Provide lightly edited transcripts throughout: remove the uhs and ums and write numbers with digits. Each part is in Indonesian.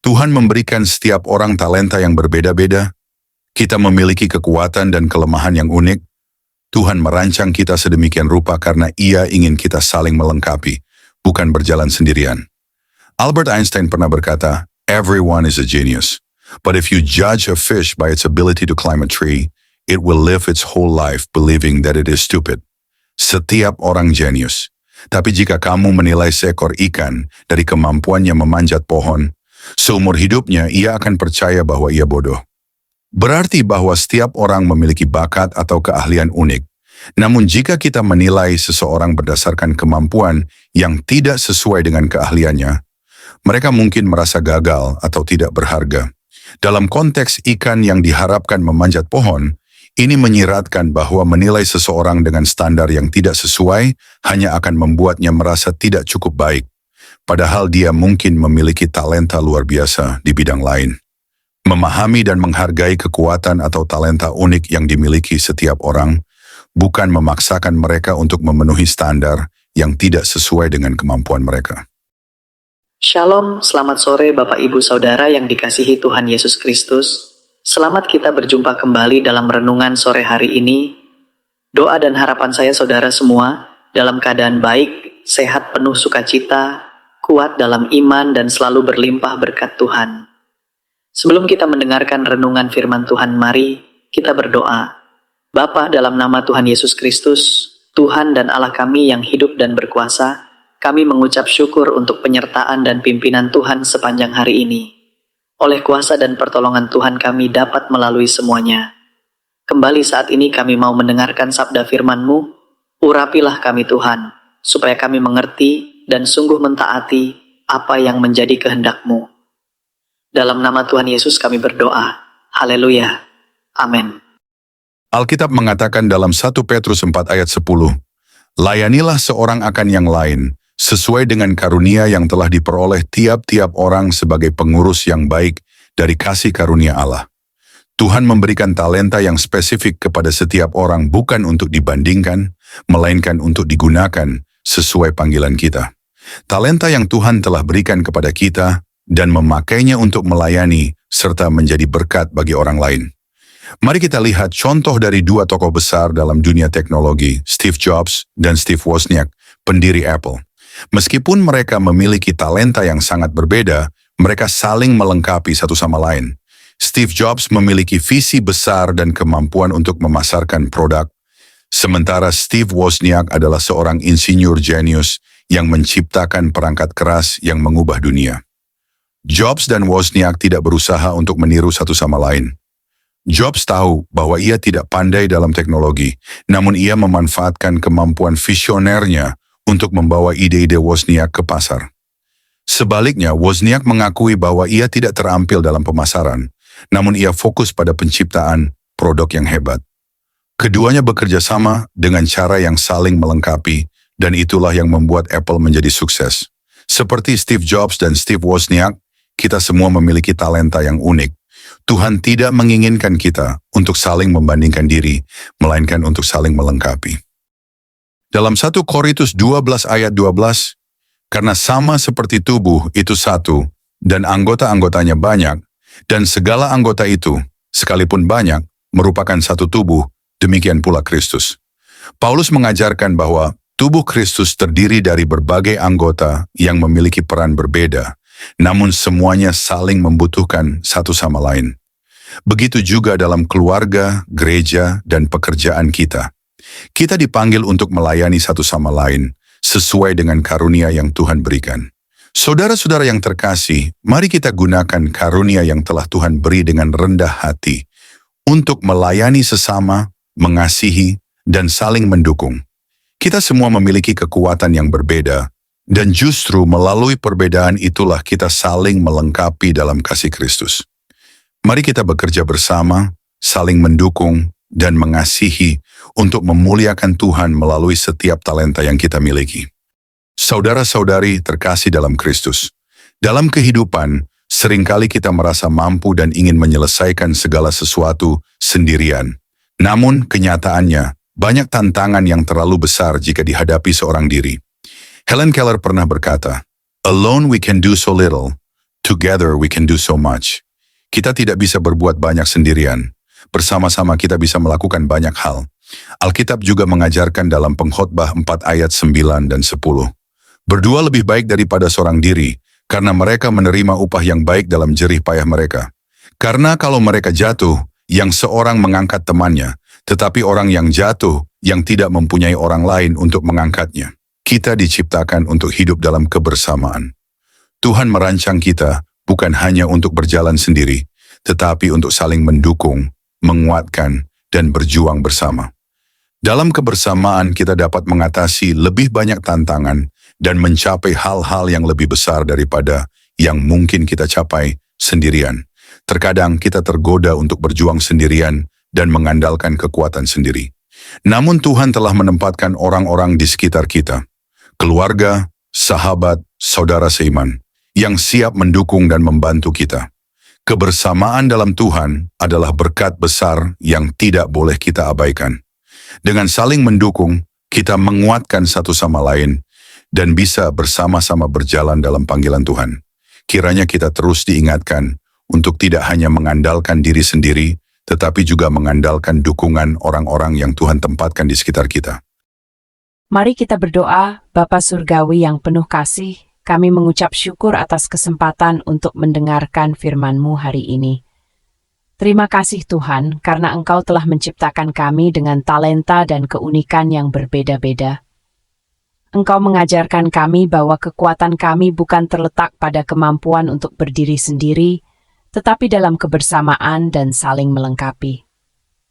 Tuhan memberikan setiap orang talenta yang berbeda-beda. Kita memiliki kekuatan dan kelemahan yang unik. Tuhan merancang kita sedemikian rupa karena Ia ingin kita saling melengkapi, bukan berjalan sendirian. Albert Einstein pernah berkata, "Everyone is a genius. But if you judge a fish by its ability to climb a tree, it will live its whole life believing that it is stupid." Setiap orang jenius. Tapi jika kamu menilai seekor ikan dari kemampuannya memanjat pohon, seumur hidupnya ia akan percaya bahwa ia bodoh. Berarti bahwa setiap orang memiliki bakat atau keahlian unik. Namun jika kita menilai seseorang berdasarkan kemampuan yang tidak sesuai dengan keahliannya, mereka mungkin merasa gagal atau tidak berharga. Dalam konteks ikan yang diharapkan memanjat pohon, ini menyiratkan bahwa menilai seseorang dengan standar yang tidak sesuai hanya akan membuatnya merasa tidak cukup baik, padahal dia mungkin memiliki talenta luar biasa di bidang lain. Memahami dan menghargai kekuatan atau talenta unik yang dimiliki setiap orang, bukan memaksakan mereka untuk memenuhi standar yang tidak sesuai dengan kemampuan mereka. Shalom, selamat sore Bapak Ibu Saudara yang dikasihi Tuhan Yesus Kristus. Selamat kita berjumpa kembali dalam renungan sore hari ini. Doa dan harapan saya saudara semua dalam keadaan baik, sehat penuh sukacita, kuat dalam iman dan selalu berlimpah berkat Tuhan. Sebelum kita mendengarkan renungan firman Tuhan, mari kita berdoa. Bapa, dalam nama Tuhan Yesus Kristus, Tuhan dan Allah kami yang hidup dan berkuasa, kami mengucap syukur untuk penyertaan dan pimpinan Tuhan sepanjang hari ini. Oleh kuasa dan pertolongan Tuhan kami dapat melalui semuanya. Kembali saat ini kami mau mendengarkan sabda firman-Mu. Urapilah kami Tuhan, supaya kami mengerti dan sungguh mentaati apa yang menjadi kehendak-Mu. Dalam nama Tuhan Yesus kami berdoa. Haleluya. Amin. Alkitab mengatakan dalam 1 Petrus 4 ayat 10, "Layanilah seorang akan yang lain, sesuai dengan karunia yang telah diperoleh tiap-tiap orang sebagai pengurus yang baik dari kasih karunia Allah." Tuhan memberikan talenta yang spesifik kepada setiap orang bukan untuk dibandingkan, melainkan untuk digunakan sesuai panggilan kita. Talenta yang Tuhan telah berikan kepada kita dan memakainya untuk melayani serta menjadi berkat bagi orang lain. Mari kita lihat contoh dari dua tokoh besar dalam dunia teknologi, Steve Jobs dan Steve Wozniak, pendiri Apple. Meskipun mereka memiliki talenta yang sangat berbeda, mereka saling melengkapi satu sama lain. Steve Jobs memiliki visi besar dan kemampuan untuk memasarkan produk, sementara Steve Wozniak adalah seorang insinyur jenius yang menciptakan perangkat keras yang mengubah dunia. Jobs dan Wozniak tidak berusaha untuk meniru satu sama lain. Jobs tahu bahwa ia tidak pandai dalam teknologi, namun ia memanfaatkan kemampuan visionernya untuk membawa ide-ide Wozniak ke pasar. Sebaliknya, Wozniak mengakui bahwa ia tidak terampil dalam pemasaran, namun ia fokus pada penciptaan produk yang hebat. Keduanya bekerja sama dengan cara yang saling melengkapi, dan itulah yang membuat Apple menjadi sukses. Seperti Steve Jobs dan Steve Wozniak, kita semua memiliki talenta yang unik. Tuhan tidak menginginkan kita untuk saling membandingkan diri, melainkan untuk saling melengkapi. Dalam 1 Korintus 12 ayat 12, "Karena sama seperti tubuh itu satu, dan anggota-anggotanya banyak, dan segala anggota itu, sekalipun banyak, merupakan satu tubuh, demikian pula Kristus." Paulus mengajarkan bahwa tubuh Kristus terdiri dari berbagai anggota yang memiliki peran berbeda, namun semuanya saling membutuhkan satu sama lain. Begitu juga dalam keluarga, gereja, dan pekerjaan kita. Kita dipanggil untuk melayani satu sama lain, sesuai dengan karunia yang Tuhan berikan. Saudara-saudara yang terkasih, mari kita gunakan karunia yang telah Tuhan beri dengan rendah hati, untuk melayani sesama, mengasihi, dan saling mendukung. Kita semua memiliki kekuatan yang berbeda, dan justru melalui perbedaan itulah kita saling melengkapi dalam kasih Kristus. Mari kita bekerja bersama, saling mendukung, dan mengasihi untuk memuliakan Tuhan melalui setiap talenta yang kita miliki. Saudara-saudari terkasih dalam Kristus, dalam kehidupan, seringkali kita merasa mampu dan ingin menyelesaikan segala sesuatu sendirian. Namun, kenyataannya, banyak tantangan yang terlalu besar jika dihadapi seorang diri. Helen Keller pernah berkata, "Alone we can do so little, Together we can do so much. Kita tidak bisa berbuat banyak sendirian. Bersama-sama kita bisa melakukan banyak hal. Alkitab juga mengajarkan dalam Pengkhotbah 4 ayat 9 dan 10. Berdua lebih baik daripada seorang diri, karena mereka menerima upah yang baik dalam jerih payah mereka. Karena kalau mereka jatuh, yang seorang mengangkat temannya, tetapi orang yang jatuh, yang tidak mempunyai orang lain untuk mengangkatnya. Kita diciptakan untuk hidup dalam kebersamaan. Tuhan merancang kita bukan hanya untuk berjalan sendiri, tetapi untuk saling mendukung, menguatkan, dan berjuang bersama. Dalam kebersamaan kita dapat mengatasi lebih banyak tantangan dan mencapai hal-hal yang lebih besar daripada yang mungkin kita capai sendirian. Terkadang kita tergoda untuk berjuang sendirian dan mengandalkan kekuatan sendiri. Namun Tuhan telah menempatkan orang-orang di sekitar kita, keluarga, sahabat, saudara seiman, yang siap mendukung dan membantu kita. Kebersamaan dalam Tuhan adalah berkat besar yang tidak boleh kita abaikan. Dengan saling mendukung, kita menguatkan satu sama lain dan bisa bersama-sama berjalan dalam panggilan Tuhan. Kiranya kita terus diingatkan untuk tidak hanya mengandalkan diri sendiri, tetapi juga mengandalkan dukungan orang-orang yang Tuhan tempatkan di sekitar kita. Mari kita berdoa. Bapa Surgawi yang penuh kasih, kami mengucap syukur atas kesempatan untuk mendengarkan firman-Mu hari ini. Terima kasih Tuhan, karena Engkau telah menciptakan kami dengan talenta dan keunikan yang berbeda-beda. Engkau mengajarkan kami bahwa kekuatan kami bukan terletak pada kemampuan untuk berdiri sendiri, tetapi dalam kebersamaan dan saling melengkapi.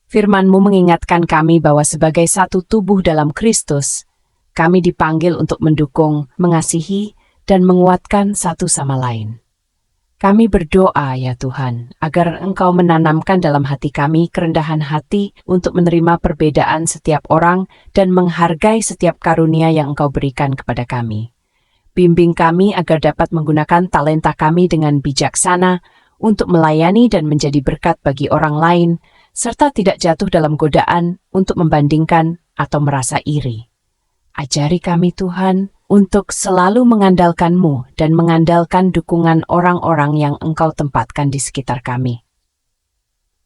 Firman-Mu mengingatkan kami bahwa sebagai satu tubuh dalam Kristus, kami dipanggil untuk mendukung, mengasihi, dan menguatkan satu sama lain. Kami berdoa, ya Tuhan, agar Engkau menanamkan dalam hati kami kerendahan hati untuk menerima perbedaan setiap orang dan menghargai setiap karunia yang Engkau berikan kepada kami. Bimbing kami agar dapat menggunakan talenta kami dengan bijaksana untuk melayani dan menjadi berkat bagi orang lain, serta tidak jatuh dalam godaan untuk membandingkan atau merasa iri. Ajari kami Tuhan, untuk selalu mengandalkan-Mu dan mengandalkan dukungan orang-orang yang Engkau tempatkan di sekitar kami.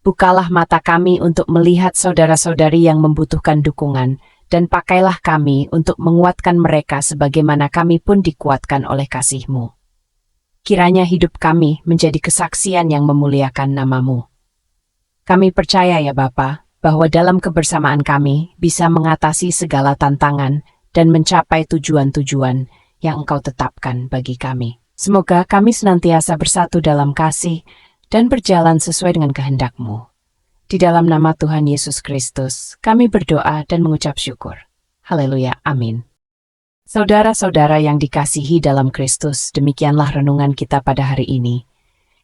Bukalah mata kami untuk melihat saudara-saudari yang membutuhkan dukungan, dan pakailah kami untuk menguatkan mereka sebagaimana kami pun dikuatkan oleh kasih-Mu. Kiranya hidup kami menjadi kesaksian yang memuliakan nama-Mu. Kami percaya ya Bapa, bahwa dalam kebersamaan kami bisa mengatasi segala tantangan dan mencapai tujuan-tujuan yang Engkau tetapkan bagi kami. Semoga kami senantiasa bersatu dalam kasih dan berjalan sesuai dengan kehendak-Mu. Di dalam nama Tuhan Yesus Kristus, kami berdoa dan mengucap syukur. Haleluya, amin. Saudara-saudara yang dikasihi dalam Kristus, demikianlah renungan kita pada hari ini.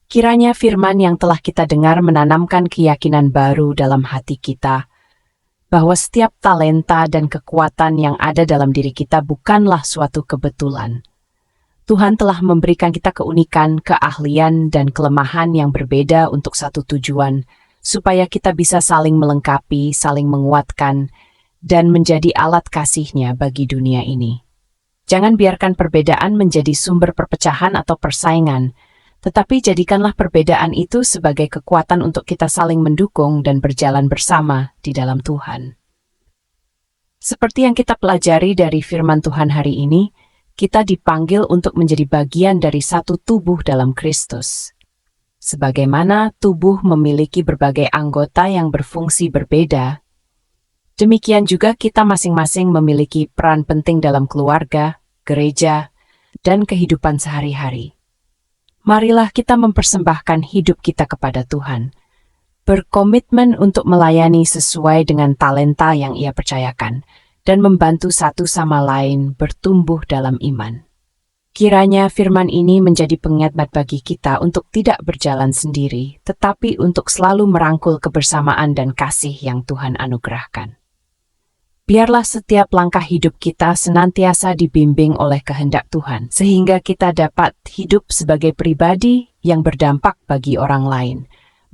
Kiranya firman yang telah kita dengar menanamkan keyakinan baru dalam hati kita, bahwa setiap talenta dan kekuatan yang ada dalam diri kita bukanlah suatu kebetulan. Tuhan telah memberikan kita keunikan, keahlian, dan kelemahan yang berbeda untuk satu tujuan, supaya kita bisa saling melengkapi, saling menguatkan, dan menjadi alat kasih-Nya bagi dunia ini. Jangan biarkan perbedaan menjadi sumber perpecahan atau persaingan, tetapi jadikanlah perbedaan itu sebagai kekuatan untuk kita saling mendukung dan berjalan bersama di dalam Tuhan. Seperti yang kita pelajari dari firman Tuhan hari ini, kita dipanggil untuk menjadi bagian dari satu tubuh dalam Kristus. Sebagaimana tubuh memiliki berbagai anggota yang berfungsi berbeda, demikian juga kita masing-masing memiliki peran penting dalam keluarga, gereja, dan kehidupan sehari-hari. Marilah kita mempersembahkan hidup kita kepada Tuhan, berkomitmen untuk melayani sesuai dengan talenta yang Ia percayakan, dan membantu satu sama lain bertumbuh dalam iman. Kiranya firman ini menjadi pengingat bagi kita untuk tidak berjalan sendiri, tetapi untuk selalu merangkul kebersamaan dan kasih yang Tuhan anugerahkan. Biarlah setiap langkah hidup kita senantiasa dibimbing oleh kehendak Tuhan, sehingga kita dapat hidup sebagai pribadi yang berdampak bagi orang lain,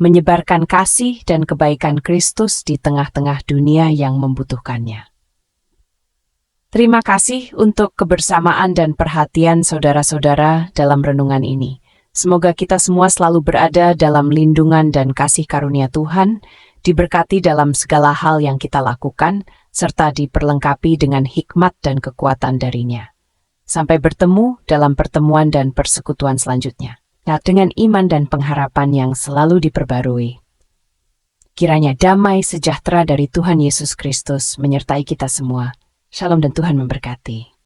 menyebarkan kasih dan kebaikan Kristus di tengah-tengah dunia yang membutuhkannya. Terima kasih untuk kebersamaan dan perhatian saudara-saudara dalam renungan ini. Semoga kita semua selalu berada dalam lindungan dan kasih karunia Tuhan, diberkati dalam segala hal yang kita lakukan, serta diperlengkapi dengan hikmat dan kekuatan darinya. Sampai bertemu dalam pertemuan dan persekutuan selanjutnya. Nah, dengan iman dan pengharapan yang selalu diperbarui. Kiranya damai sejahtera dari Tuhan Yesus Kristus menyertai kita semua. Shalom dan Tuhan memberkati.